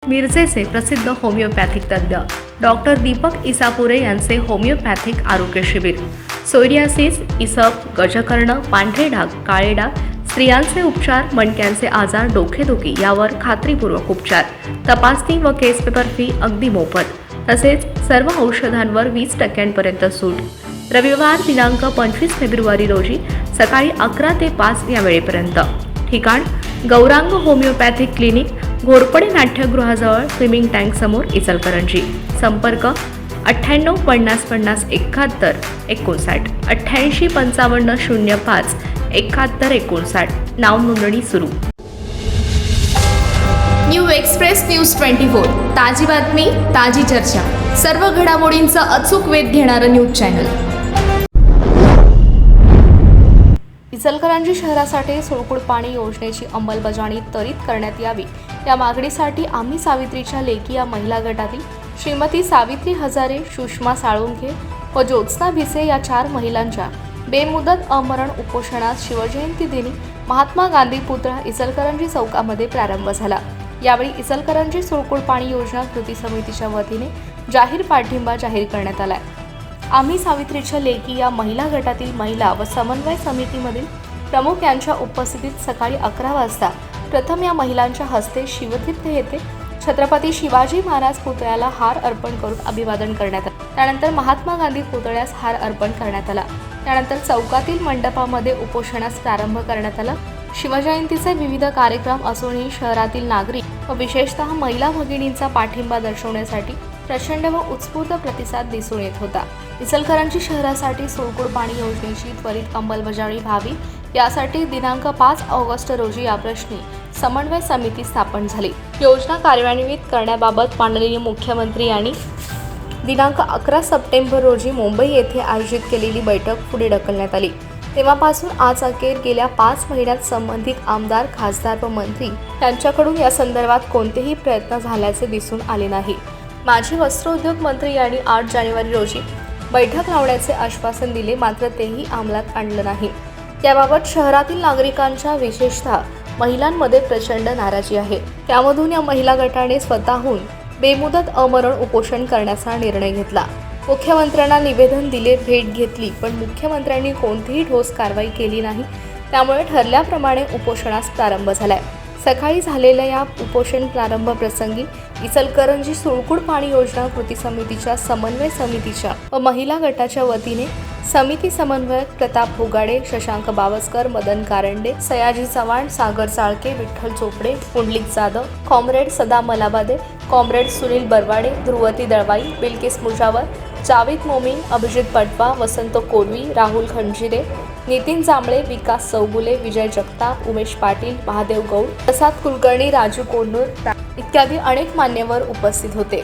मिरजेचे प्रसिद्ध होमिओपॅथिक तज्ज्ञ डॉक्टर दीपक इसापुरे यांचे होमिओपॅथिक आरोग्य शिबिर. सोरियासिस, इसप, गजकर्ण, पांढरे डाग, काळे डाग, स्त्रियांचे उपचार, मणक्यांचे आजार, डोकेदुखी यावर खात्रीपूर्वक उपचार, तपासणी व केस पेपर फी अगदी मोफत. तसेच सर्व औषधांवर 20% सूट. रविवार दिनांक 25 फेब्रुवारी रोजी सकाळी 11 ते 5 या वेळेपर्यंत. ठिकाण गौरांग होमिओपॅथिक क्लिनिक, घोरपडे नाट्यगृहाजवळ, स्विमिंग टँक समोर, इचलकरंजी. संपर्क 98 50 50 71 59, 88 55 05 71 59. नाव नोंदणी सुरू. न्यू एक्सप्रेस न्यूज 24, ताजी बातमी, ताजी चर्चा, सर्व घडामोडींचा अचूक वेध घेणारं न्यूज चॅनल. इचलकरंजी शहरासाठी सुळकूड पाणी योजनेची अंमलबजावणी त्वरित करण्यात यावी या मागणीसाठी आम्ही सावित्रीच्या लेकी या महिला गटातील श्रीमती सावित्री हजारे, सुषमा साळुंखे व ज्योत्स्ना भिसे या 4 महिलांच्या बेमुदत अमरण उपोषणास शिवजयंती दिनी महात्मा गांधी पुतळा इचलकरंजी चौकामध्ये प्रारंभ झाला. यावेळी इचलकरंजी सुळकूड पाणी योजना कृती समितीच्या वतीने जाहीर पाठिंबा जाहीर करण्यात आला. आम्ही सावित्रीच्या लेकी या महिला गटातील महिला व समन्वय समितीमधील प्रमुख यांच्या उपस्थितीत सकाळी 11 वाजता प्रथम या महिलांच्या हस्ते शिवतीर्थ येथे छत्रपती शिवाजी महाराज पुतळ्याला हार अर्पण करून अभिवादन करण्यात आले. त्यानंतर महात्मा गांधी पुतळ्यास हार अर्पण करण्यात आला. त्यानंतर चौकातील मंडपामध्ये उपोषणास प्रारंभ करण्यात आला. शिवजयंतीचे विविध कार्यक्रम असूनही शहरातील नागरिक व विशेषतः महिला भगिनींचा पाठिंबा दर्शवण्यासाठी प्रचंड व उत्स्फूर्त प्रतिसाद दिसून येत होता. इचलकरंजी शहरासाठी सुळकूड पाणी योजनेची त्वरित अंमलबजावणी व्हावी यासाठी दिनांक 5 ऑगस्ट रोजी या प्रश्नी समन्वय समिती स्थापन झाली. योजना कार्यान्वित करण्याबाबत माननीय मुख्यमंत्री यांनी दिनांक 11 सप्टेंबर रोजी मुंबई येथे आयोजित केलेली बैठक पुढे ढकलण्यात आली. तेव्हापासून आज अखेर गेल्या 5 महिन्यात संबंधित आमदार, खासदार व मंत्री यांच्याकडून या संदर्भात कोणतेही प्रयत्न झाल्याचे दिसून आले नाही. माजी वस्त्रोद्योग मंत्री यांनी 8 जानेवारी रोजी बैठक लावण्याचे आश्वासन दिले, मात्र तेही अंमलात आणलं नाही. याबाबत शहरातील नागरिकांच्या विशेषतः महिलांमध्ये प्रचंड नाराजी आहे. त्यामधून या महिला गटाने स्वतःहून बेमुदत अमरण उपोषण करण्याचा निर्णय घेतला. मुख्यमंत्र्यांना निवेदन दिले, भेट घेतली, पण मुख्यमंत्र्यांनी कोणतीही ठोस कारवाई केली नाही. त्यामुळे ठरल्याप्रमाणे उपोषणास प्रारंभ झालाय. सकाळी झालेल्या या उपोषण प्रारंभ प्रसंगी इचलकरंजी सुळकूड पाणी योजना कृती समितीच्या समन्वय समितीच्या व महिला गटाच्या वतीने समिती समन्वयक प्रताप हुगाडे, शशांक बावस्कर, मदन कारंडे, सयाजी चव्हाण, सागर चाळके, विठ्ठल चोपडे, पुंडलिक जाधव, कॉम्रेड सदा मलाबादे, कॉम्रेड सुनील बरवाडे, ध्रुवती दळवाई, बिल्किस मुजावर, जावेद मोमीन, अभिजित पटवा, वसंत कोलवी, राहुल खंजिरे, नितीन जांभळे, विकास चौगुले, विजय जगताप, उमेश पाटील, महादेव गौड, प्रसाद कुलकर्णी, राजू कोंडूर इत्यादी अनेक मान्यवर उपस्थित होते.